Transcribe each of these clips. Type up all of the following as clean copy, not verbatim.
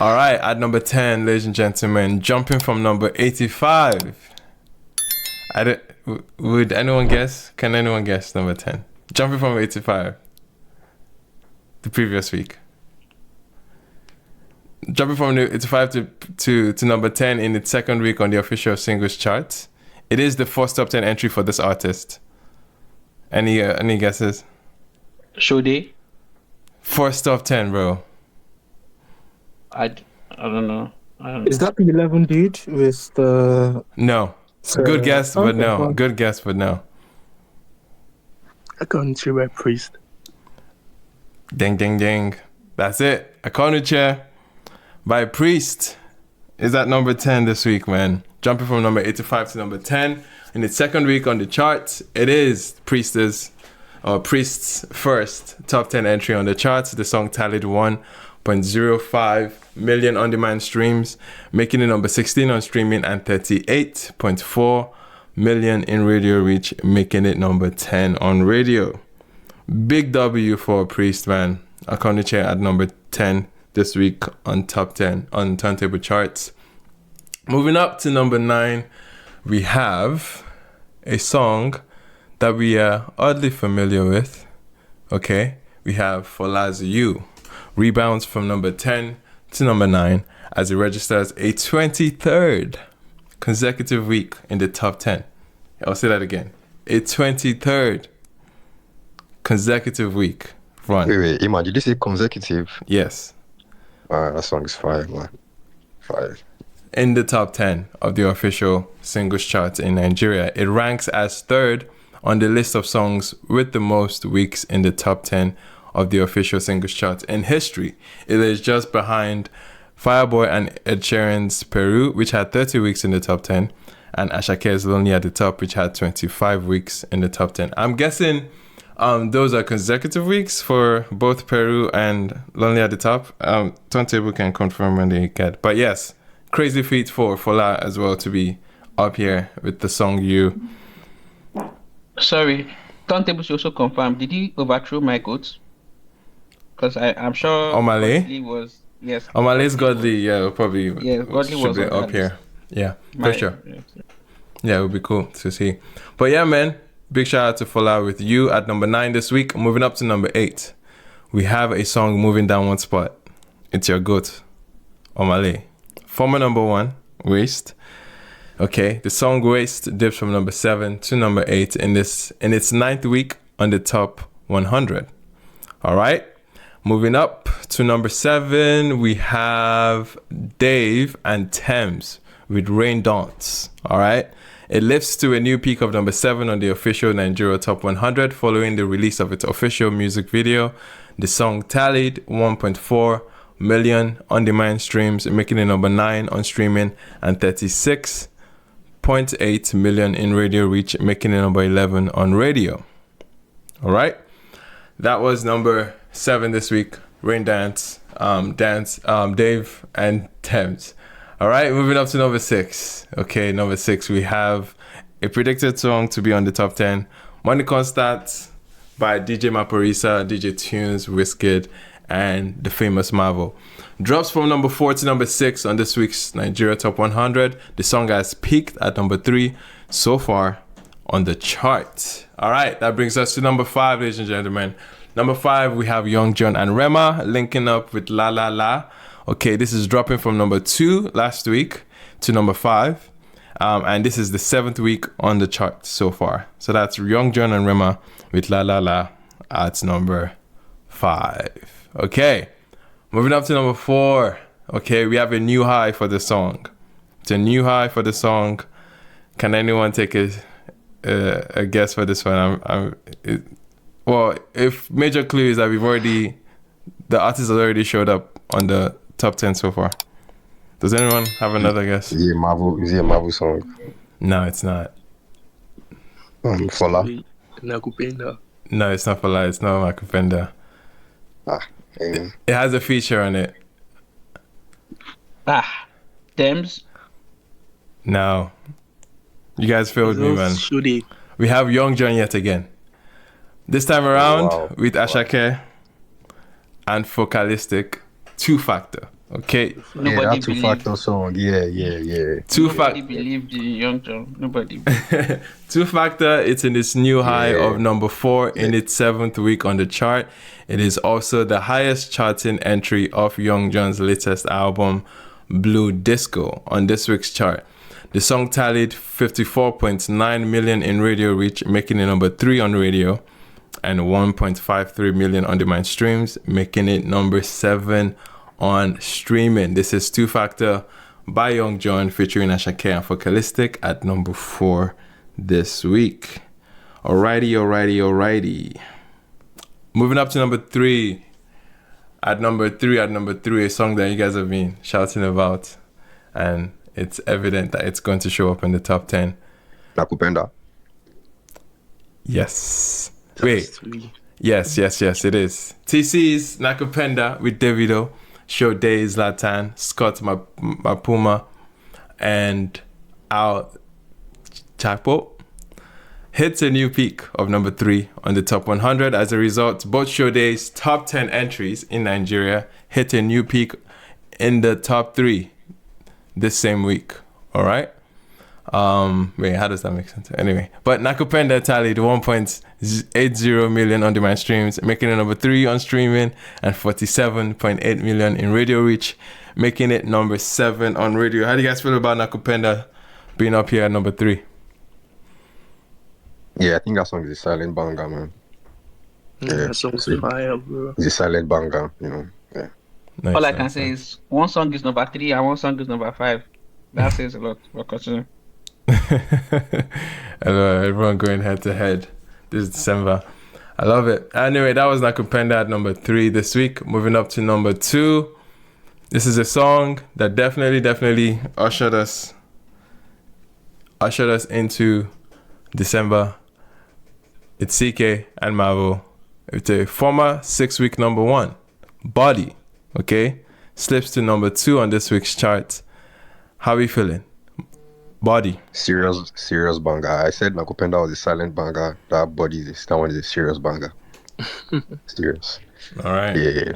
All right, at number 10, ladies and gentlemen, jumping from number 85. Would anyone guess? Can anyone guess number 10? Jumping from 85. The previous week. Jumping from 85 to number 10 in its second week on the official singles chart. It is the first top 10 entry for this artist. Any guesses? Shode? First top 10, bro. I don't know. Is that the 11 dude with the... No. Good guess, but no. Good guess, but no. Akonuche Priest. Ding, ding, ding. That's it. Akonuche by Priest is at number 10 this week, man. Jumping from number 85 to number 10 in its second week on the charts. It is Priest's first top 10 entry on the charts. The song tallied 1.05 million on-demand streams, making it number 16 on streaming, and 38.4 million in radio reach, making it number 10 on radio. Big W for Priest, man. Akonuche at number 10 this week on top 10 on Turntable Charts. Moving up to number 9, we have a song that we are oddly familiar with. Okay, we have Fola's You. Rebounds from number 10 to number 9 as it registers a 23rd consecutive week in the top 10. I'll say that again. A 23rd consecutive week run. Wait, Iman, did you say consecutive? Yes. That song is fire, man. Fire. In the top 10 of the official singles charts in Nigeria. It ranks as third on the list of songs with the most weeks in the top 10 of the official singles charts in history. It is just behind Fireboy and Ed Sheeran's Peru, which had 30 weeks in the top 10, and Ashake's Lonely at the Top, which had 25 weeks in the top 10. I'm guessing those are consecutive weeks for both Peru and Lonely at the Top. Turntable can confirm when they get. But yes, crazy feat for Fola as well to be up here with the song You. Sorry, Turntable should also confirm. Did he overthrow my goats? Because I'm sure Omale Godly was, yes. Omale's Godly, yeah, probably Godly should was be on up that here. list. Yeah, for sure. Yeah, it would be cool to see. But yeah, man, big shout out to Fola with You at number 9 this week. Moving up to number 8, we have a song moving down one spot. It's your goat, Omale. Former number 1, Waste. Okay, the song Waste dips from number 7 to number 8 in its 9th week on the top 100. All right, moving up to number 7, we have Dave and Thames with Rain Dance. All right, it lifts to a new peak of number 7 on the official Nigeria Top 100 following the release of its official music video. The song tallied 1.4 million on-demand streams, making it number 9 on streaming, and 36.8 million in radio reach, making it number 11 on radio. All right, that was number 7 this week. Rain Dance, Dave and Thames. All right, moving up to number 6. Okay, number 6, we have a predicted song to be on the top 10. Money Constant by DJ Maporisa, DJ Tunes, Wizkid, and the famous Marvel. Drops from number 4 to number 6 on this week's Nigeria Top 100. The song has peaked at number 3 so far on the chart. All right, that brings us to number 5, ladies and gentlemen. Number 5, we have Young John and Rema linking up with La La La. Okay, this is dropping from number 2 last week to number 5. And this is the 7th week on the chart so far. So that's Young John and Rema with La La La at number 5. Okay, moving up to number 4. Okay, we have a new high for the song. It's a new high for the song. Can anyone take a guess for this one? Well, if major clue is that the artist has already showed up on the top 10 so far. Does anyone have another guess? Is it a Marvel song? No, it's not. Fola? Nakupenda. No, it's not Fola. It's not Makupenda. It has a feature on it. Thames. No. You guys failed me, man. Shode. We have Young John yet again. This time around with Ashake and Focalistic 2 Factor. Okay. Nobody that two believed. factor song. Yeah. Nobody believed in Young John. Nobody. Two Factor, it's in its new high Yeah. of number 4 in its 7th week on the chart. It is also the highest charting entry of Young John's latest album, Blue Disco, on this week's chart. The song tallied 54.9 million in radio reach, making it number 3 on radio, and 1.53 million on-demand streams, making it number 7 on streaming. This is Two Factor by Young John featuring Ashake and Focalistic at number 4 this week. Alrighty. Moving up to number 3. At number 3, a song that you guys have been shouting about, and it's evident that it's going to show up in the top 10. Nakupenda. Yes. That's Wait. 3. Yes, it is. TC's Nakupenda with Davido, Show Day Zlatan, Scott Mapuma, and Al Chapo hits a new peak of number 3 on the top 100. As a result, both Show Day's top 10 entries in Nigeria hit a new peak in the top 3 this same week. All right. Wait, how does that make sense? Anyway, but Nakupenda tallied 1.80 million on-demand streams, making it number 3 on streaming, and 47.8 million in radio reach, making it number 7 on radio. How do you guys feel about Nakupenda being up here at number 3? Yeah, I think that song is a silent banger, man. Yeah. That song's fire, bro. It's a silent banger, you know. Yeah. Nice, All I can say is one song is number 3 and one song is number 5. That says a lot. We'll continue. Hello, everyone going head to head this December. I love it. Anyway, that was Nakupenda at number 3 this week. Moving up to number 2. This is a song that definitely ushered us into December. It's CK and Marvel. It's a former 6-week number 1. Body. Okay? Slips to number 2 on this week's chart. How are we feeling? Body. Serious banger. I said Nakupenda was a silent banger. That one is a serious banger. Serious. All right. Yeah.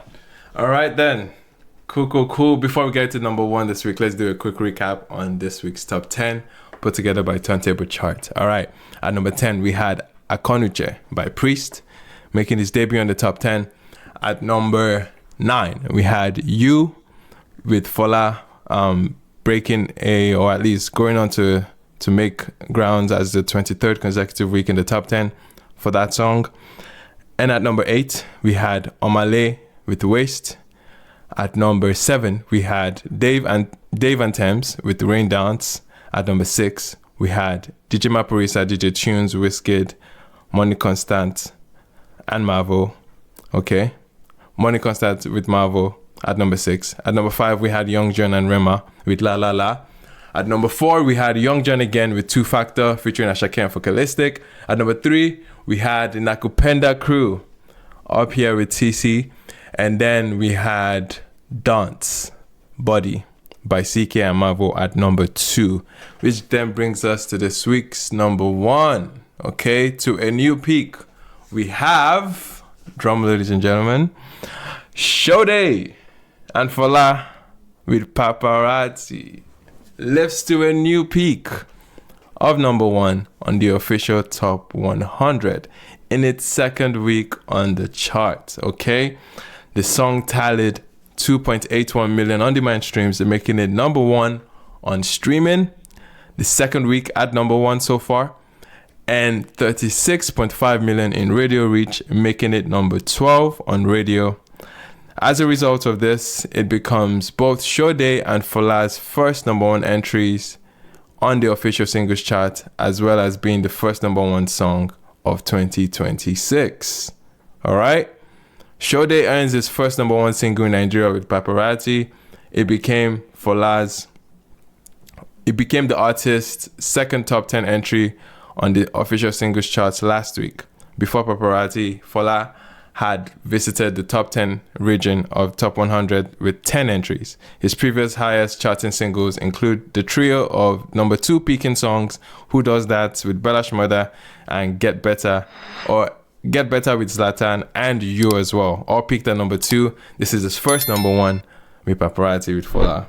All right then. Cool. Before we get to number 1 this week, let's do a quick recap on this week's top 10 put together by TurnTable Charts. All right. At number 10, we had Akonuche by Priest, making his debut on the top 10. At number 9, we had You with Fola, breaking or at least going on to make grounds as the 23rd consecutive week in the top 10 for that song. And at number 8, we had Omale with Waste. At number 7, we had Dave and Thames with Rain Dance. At number 6, we had DJ Maporisa, DJ Tunes, Wizkid, Money Constant, and Marvel. Okay. Money Constant with Marvel at number 6. At number 5, we had Young John and Rema with La La La. At number 4, we had Young John again with Two Factor featuring Ashake and Focalistic. At number 3, we had the Nakupenda crew up here with TC. And then we had Dance Body by CK and Marvel at number 2, which then brings us to this week's number 1. Okay, to a new peak. We have, drum ladies and gentlemen, Show Day and Fola with Paparazzi lifts to a new peak of number 1 on the official top 100 in its second week on the chart. Okay, the song tallied 2.81 million on-demand streams, making it number 1 on streaming, the second week at number 1 so far, and 36.5 million in radio reach, making it number 12 on radio. As a result of this, it becomes both Show Day and Fola's first number 1 entries on the official singles chart, as well as being the first number 1 song of 2026. All right. Show Day earns his first number 1 single in Nigeria with Paparazzi. It became the artist's second top 10 entry on the official singles charts last week. Before Paparazzi, Fola had visited the top 10 region of top 100 with 10 entries. His previous highest charting singles include the trio of number 2 peaking songs, Who Does That with Bella Shmurda, and Get Better with Zlatan, and You as well, all peaked at number 2. This is his first number 1 Me Paparazzi with Fola.